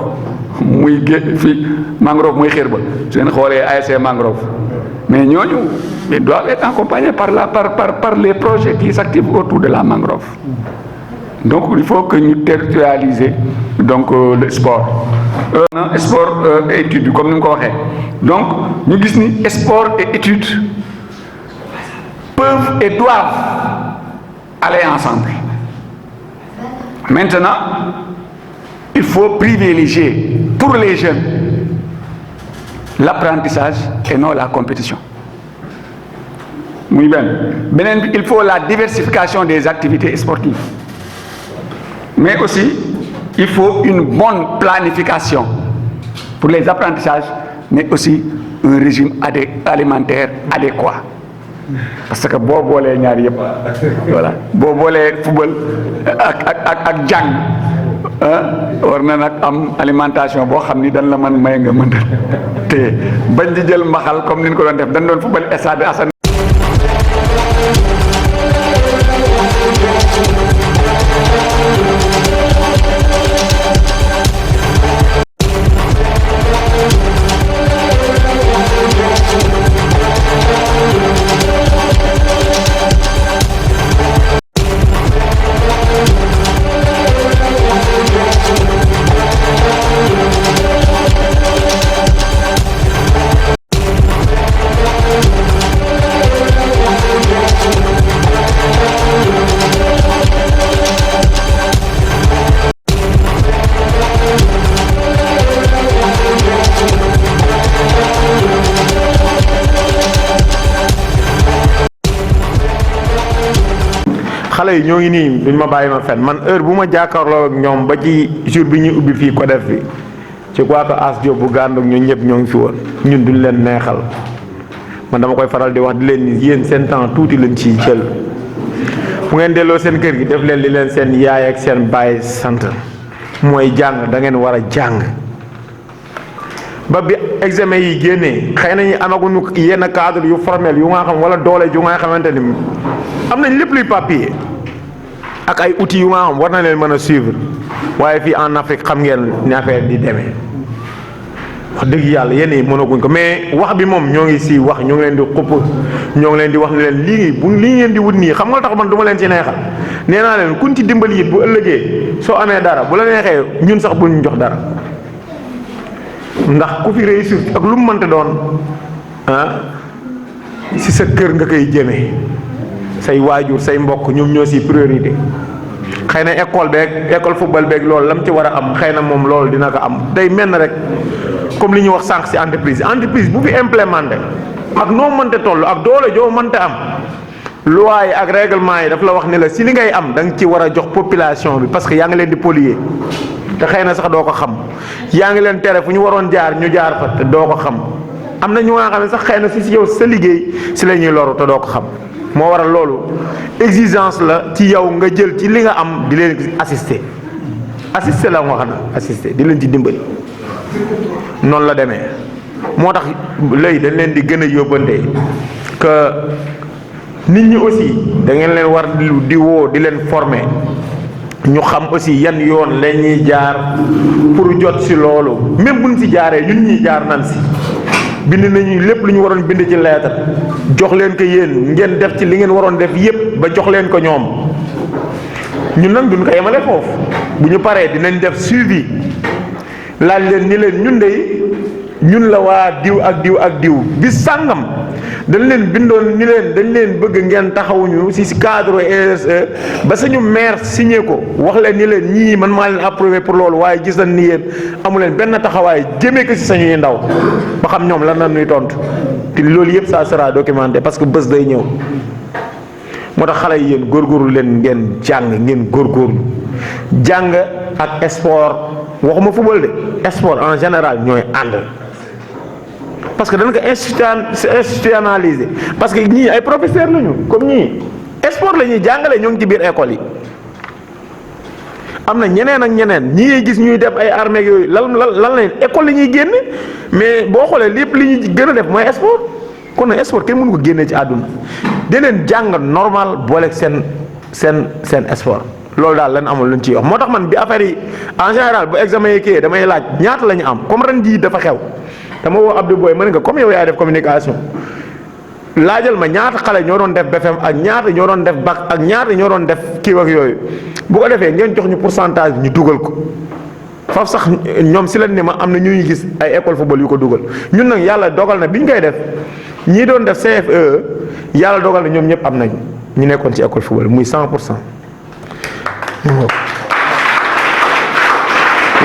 muy fii mangrove muy xir ba su ngeen xoolee ASC mangrove mais ñooñu ils doivent être accompagnés par les projets qui s'activent autour de la mangrove. Donc il faut que nous territorialiser donc le sport. Sport et études comme nous l'avons dit. Donc nous disons que sport et études peuvent et doivent aller ensemble. Maintenant, il faut privilégier pour les jeunes l'apprentissage et non la compétition. Oui, il faut la diversification des activités sportives. Mais aussi, il faut une bonne planification pour les apprentissages, mais aussi un régime alimentaire adéquat. Parce que si vous voulez voilà, boo boolee football ak jàng war na nag am alimentation boo xam ni dañ la mën may nga mën te bañ di jël mbaxal comme ni ñu ko doon def dañ doon football stade Assane. xale yi ñoo ngi nii duñ ma bàyyi ma fen man heure bu ma jàkkaarloo ak ñoom ba ci jour bi ñu ubbi fii ko def bi ci quoi que As Diop bu gàndug ñun ñëpp ñoo ngi fi woon ñun duñ leen neexal man dama koy faral di wax di leen ni yéen seen temps tuuti lañ ciy jël bu ngeen delloo seen kër gi def leen li leen seen yaay ak seen baay sant mooy jàng da ngeen war a jàng ba bi examen yi génnee xëy nañu amaguñu yenn cadre yu formel yu nga xam wala doole ju nga xamante ni am nañ lépp luy papier ak ay outils yu nga xam war na leen mën a suivre waaye fii en Afrique xam ngeen ni affaire di demee wax dëgg yàlla yéen yi mënaguñ ko mais wax bi moom ñoo ngi si wax ñoo ngi leen di xupp ñoo ngi leen di wax ne leen lii bu li ngeen di wut nii xam nga tax man du ma leen ci neexal nee naa leen kuñ ci dimbali it bu ëllëgee soo amee dara bu la neexee ñun sax buñ jox dara ndax ku fi réussir ak lu mu mënta doon si sa kër nga koy jëmee say waajur say mbokk ñoom ñoo si priorité xëy na école football beeg loolu lam ci war a am xëy na moom loolu dina ko am day mel na rek comme li ñuy wax sànq si entreprise bu fi implémenté ak noo mënta toll ak doole joo mënta am loi yi ak règlement yi daf la wax ne la si li ngay am da nga ci war a jox population bi parce que yaa ngi leen di polluer te xëy na sax doo ko xam yaa ngi leen tere fu ñu waroon jaar ñu jaar fa te doo ko xam am na ñu nga xam ne sax xëy na si yow sa liggéey si la ñuy loru te doo ko xam moo waral loolu exigence la ci yow nga jël ci li nga am di leen assister la wax na assister di leen ci dimbali noonu la demee moo tax léegi dañ leen di gën a yóbbante que nit ñi aussi da ngeen leen war di woo di leen former ñu xam aussi yan yoon la ñuy jaar pour jot si loolu même buñ si jaaree ñun ñuy jaar nan si bind nañu lépp lu ñu waroon bind ci lettre jox leen ko yéen ngeen def ci li ngeen waroon def yépp ba jox leen ko ñoom ñun nag duñ ko yemale foofu bu ñu paree dinañ def suivi laaj leen ni leen ñun de ñun la waa diw ak diw ak diw bis sàngam dañ leen bindoon ni leen dañ leen bëgg ngeen taxawuñu si cadre RSE ba suñu maire signé ko wax leen ni leen ñii man maa leen approuvé pour loolu waaye gis nañ ni yéen amu leen benn taxawaay jëmee ko si sañuy ndaw ba xam ñoom lan la ñuy tontu te loolu yëpp ça sera documenté parce que bés day ñëw moo tax xale yi yéen góorgóorlu leen ngeen jàng ngeen góorgóorlu jàng ak sport waxuma football de sport en général ñooy ànd parce que dañ ko institutionnaliser parce que ñii ay professeurs lañu comme ñii sport la ñuy jàngale ñoo ngi ci biir école yi. am na ñeneen ak ñeneen ñi ngay gis ñuy def ay armée yooyu lan lañ école la ñuy génne mais boo xoolee lépp li ñu gën a def mooy sport kon nag sport kenn mënu ko génnee ci àdduna deneen jàng normal booleeg seen sport loolu daal lan amul luñ ciy wax moo tax man bi affaire yi en général bu examen yi kii damay laaj ñaata la ñu am comme ren jii dafa xew dama woo Abdou Boy ma ne nga comme yow yaay def communication laajal ma ñaata xale ñoo doon def BFM ak ñaata ñoo doon def bac ak ñaata ñoo doon def kii ak yooyu bu ko defee ngeen jox ñu pourcentage bi ñu dugal ko foofu sax ñoom si leen ni ma am na ñuy gis ay école football yu ko dugal ñun nag yàlla dogal na bi ñu koy def ñii doon def CFE yàlla dogal na ñoom ñëpp am nañ ñu nekkoon ci école football muy 100%.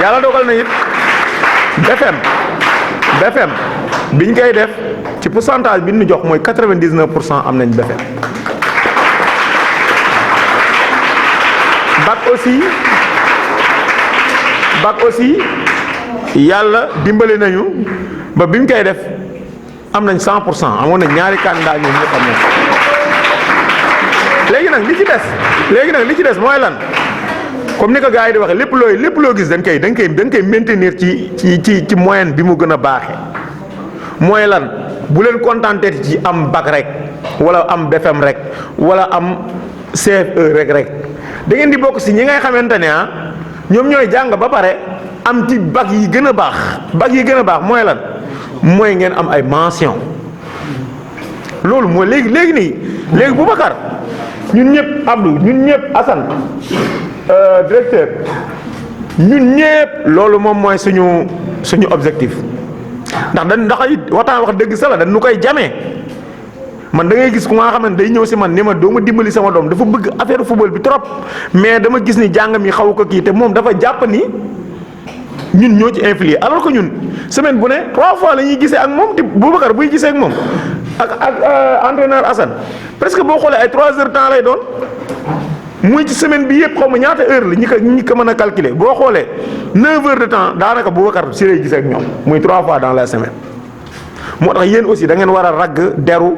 yàlla dogal na it BFM biñ koy def ci pourcentage bi ñu jox mooy 99% am nañ BFM. bac aussi yàlla dimbali nañu ba bi ñu koy def am nañ 100% amoon nañ ñaari candidat ñoom ñëpp am nañ. léegi nag li ci des mooy lan comme ni ko gars yi di waxee lépp loo gis dañ koy maintenir ci moyenne bi mu gën a baaxee mooy lan bu leen contenté ci am bac rek wala am BFM rek wala am CFE rek da ngeen di bokk si ñi ngay xamante ne ñoom ñooy jàng ba pare am ci bac yi gën a baax mooy lan mooy ngeen am ay mention loolu mooy léegi Boubacar ñun ñëpp Abdou ñun ñëpp Assane directeur ñun ñëpp loolu moom mooy suñu objectif ndax it waxtaan wax dëgg sa la dañ nu koy jamee man da ngay gis ku nga xam ne day ñëw si man ni ma doo ma dimbali sama doom dafa bëgg affaire football bi trop mais dama gis ni jàng mi xaw ko kii te moom dafa jàpp ni ñun ñoo ci influer alors que ñun semaine bu ne 3 fois la ñuy gisee ak moom te Boubacar buy gisee ak moom ak entraîneur Assane presque boo xoolee ay 3 heures temps lay doon muy ci semaine bi yëpp xaw ma ñaata heure la ñi ko mën a calculer boo xoolee 9 heures de temps daanaka Boubacar si lay gisee ak ñoom muy 3 fois dans la semaine. moo tax yéen aussi da ngeen war a ragg deru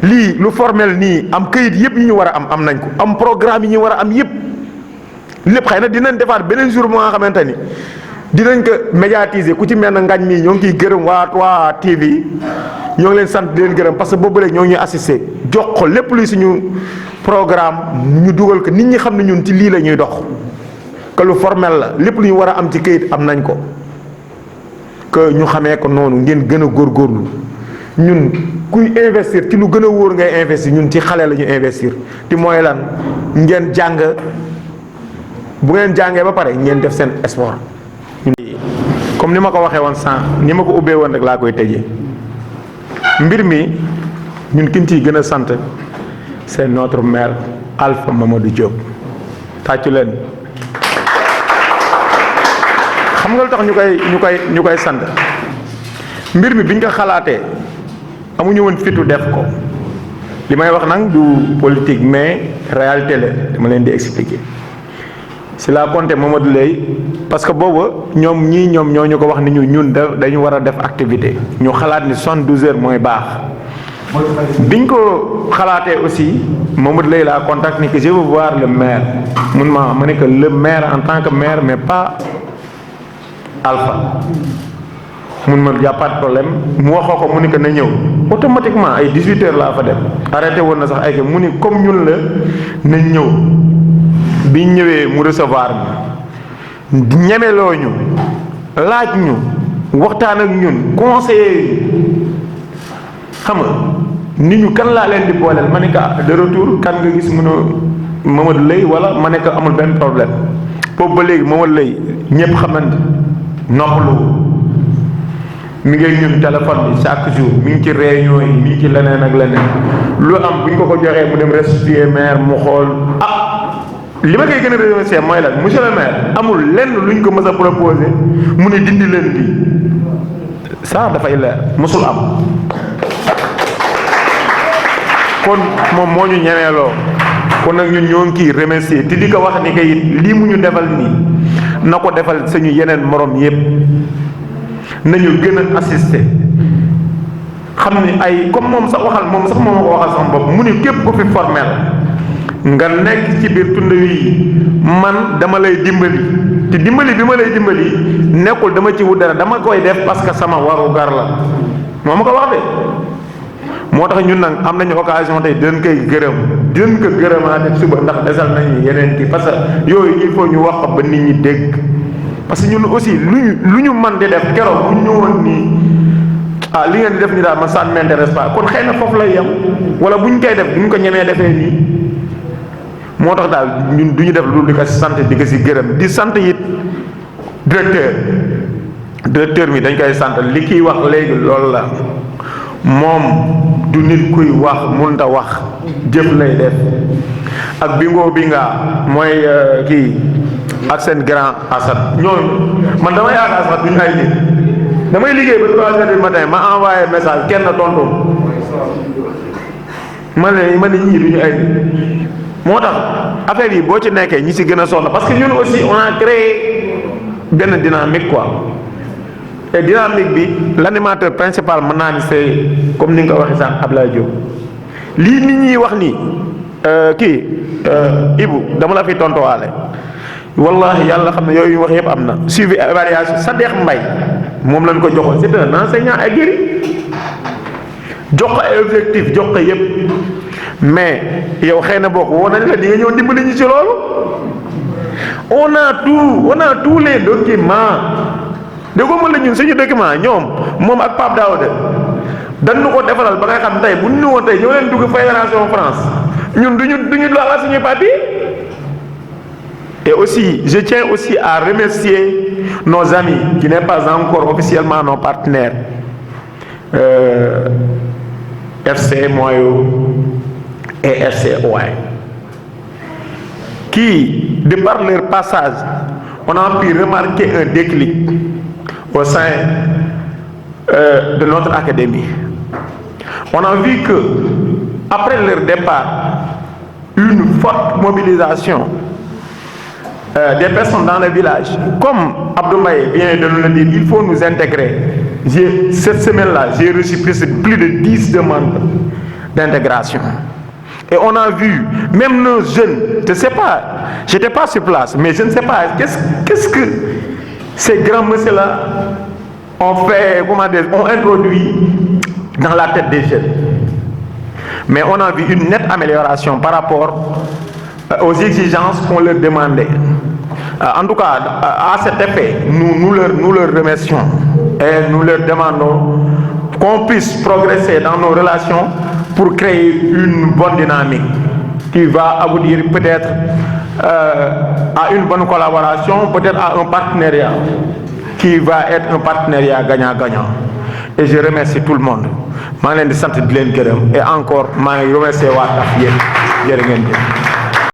lii lu formel nii am këyit yëpp yi ñu war a am nañ ko am programme yi ñu war a am yëpp lépp xëy na dinañ defaat beneen jour moo nga xamante ni dinañ ko médiatiser ku ci mel ne ngañ mii ñoo ngi ciy gërëm waa TV ñoo ngi leen sant di leen gërëm parce que boobu léegi ñoo ngi ñuy assister jox ko lépp luy suñu programme ñu dugal ko nit ñi xam ne ñun ci lii la ñuy dox que lu formel la lépp lu ñu war a am ci këyit am nañ ko que ñu xamee ko noonu ngeen gën a góorgóorlu ñun kuy investir ci lu gën a wóor ngay investir ñun ci xale la ñu investir te mooy lan ngeen jàng bu ngeen jàngee ba pare ngeen def seen sport. comme ni ma ko waxee woon sànq ni ma ko ubbee woon rek laa koy tëjee mbir mi ñun kin ciy gën a sant c'est notre maire Alpha Mamadou Diop tàccu leen. xam nga lu tax ñu koy sant mbir mi biñ ko xalaatee amuñu woon fitu def ko li may wax nag du politique mais réalité la dama leen di expliquer si la compté Mamadou Lay parce que booba ñoom ñoo ñu ko wax ni ñun dañu war a def activité ñu xalaat ni 72 heures mooy baax biñ ko xalaatee aussi Mamadou Lay laa contact ni que je veux voir le maire ma ne que le maire en tant que maire mais pas Alpha mun ma jàppaat problème mu waxoo ko mu ni que na ñëw automatiquement ay 18 heures laa fa dem arrêté woon na sax ay mu ni comme ñun la na ñëw biñ ñëwee mu recevoir ñu ñemeloo ñu laaj ñu waxtaan ak ñun conseiller xam nga nit ñu kan laa leen di booleel ma ne ko de retour kan nga gis mun a Mamadou Lay wala ma ne ko amul benn problème boobu ba léegi Mamadou Lay ñëpp xamante noppalu mi ngi ñun téléphone bi chaque jour mi ngi ci réunion yi mi ngi ci leneen ak leneen lu am bu ñu ko joxee mu dem restituer maire mu xool li ma koy gën a remercier mooy la monsieur le maire amul lenn luñ ko mës a proposé mu ne dindi leen bi ça dafay leer mosul am kon moom moo ñu ñemeeloo kon nag ñun ñoo ngi kii remercier te di ko wax ni kay lii mu ñu defal nii na ko defal suñu yeneen morom yépp nañu gën a assister xam ni ay comme moom sax waxal moom sax moom ko waxal sama bopp mu ni képp ku fi formel nga nekk ci biir tund wi man dama lay dimbali te dimbali bi ma lay dimbali nekkul dama ci wut dara dama koy def parce que sama waru gar la moo ma ko wax de moo tax ñun nag am nañu occasion tey dinañ koy dinañ ko gërëmaate suba ndax desal nañu yeneen ki parce que yooyu il faut ñu wax ko ba nit ñi dégg parce que ñun aussi lu ñu man di def keroog bu ñu ñëwoon nii li ngeen di def ni daal man ça ne m'intéresse pas kon xëy na foofu lay yem wala bu ñu koy def duñ ko ñemee defee nii moo tax daal ñun du ñu def lu di ko sant di ko si gërëm di sant it directeur mi dañ koy sant li kiy wax léegi loolu la moom du nit kuy wax mënut a wax jëf lay def ak bingo bi nga mooy kii ak seen grand Assane ñooñu man damay yaakaar sax duñu ay nit damay liggéey ba 3 heures du matin ma envoyé message kenn tontu ma ne ñii duñu ay nit moo tax affaire yi boo ci nekkee ñi si gën a sonn parce que ñun aussi on a créé benn dynamique quoi et dynamique bi l'animateur principal mën naa ni c'est comme ni nga ko waxee sànq Ablaye Diop lii nit ñi wax nii kii Ibou dama la fi tontuwaale wallahi yàlla xam ne yooyu wax yëpp am na suivi évaluation Sadekh Mbaye moom lañ ko joxoon c'est un enseignant aguerri jox ko ay objectif jox ko yëpp mais yow xëy na bokk woo nañ la di nga ñëw dimbali ñu ci loolu on a tous les documents déggoo ma la ñun suñu document ñoom moom ak Pape Daouda dañu ko defalal ba nga xam tey bu ñu woon tey ñoo leen dugg fédération France ñun duñu laala suñuy papier. Et aussi je tiens aussi à remercier nos amis qui n'est pas encore officiellement nos partenaires FC Moyo et FC OI qui de par leur passage on a pu remarquer un déclic au sein de notre académie. On a vu que après leur départ, une forte mobilisation des personnes dans le village, comme Abdoulaye vient de nous le dire, il faut nous intégrer. Cette semaine-là, j'ai reçu plus de 10 demandes d'intégration. Et on a vu, même nos jeunes, je ne sais pas, je n'étais pas sur place, mais je ne sais pas, qu'est-ce que ces grands messieurs-là ont fait, ont introduit dans la tête des jeunes. Mais on a vu une nette amélioration par rapport aux exigences qu'on leur demandait. En tout cas, à cet effet, nous leur remercions et nous leur demandons qu'on puisse progresser dans nos relations pour créer une bonne dynamique qui va aboutir peut-être à une bonne collaboration, peut-être à un partenariat qui va être un partenariat gagnant-gagnant. Et je remercie tout le monde. Je remercie de et encore, je remercie Wataf.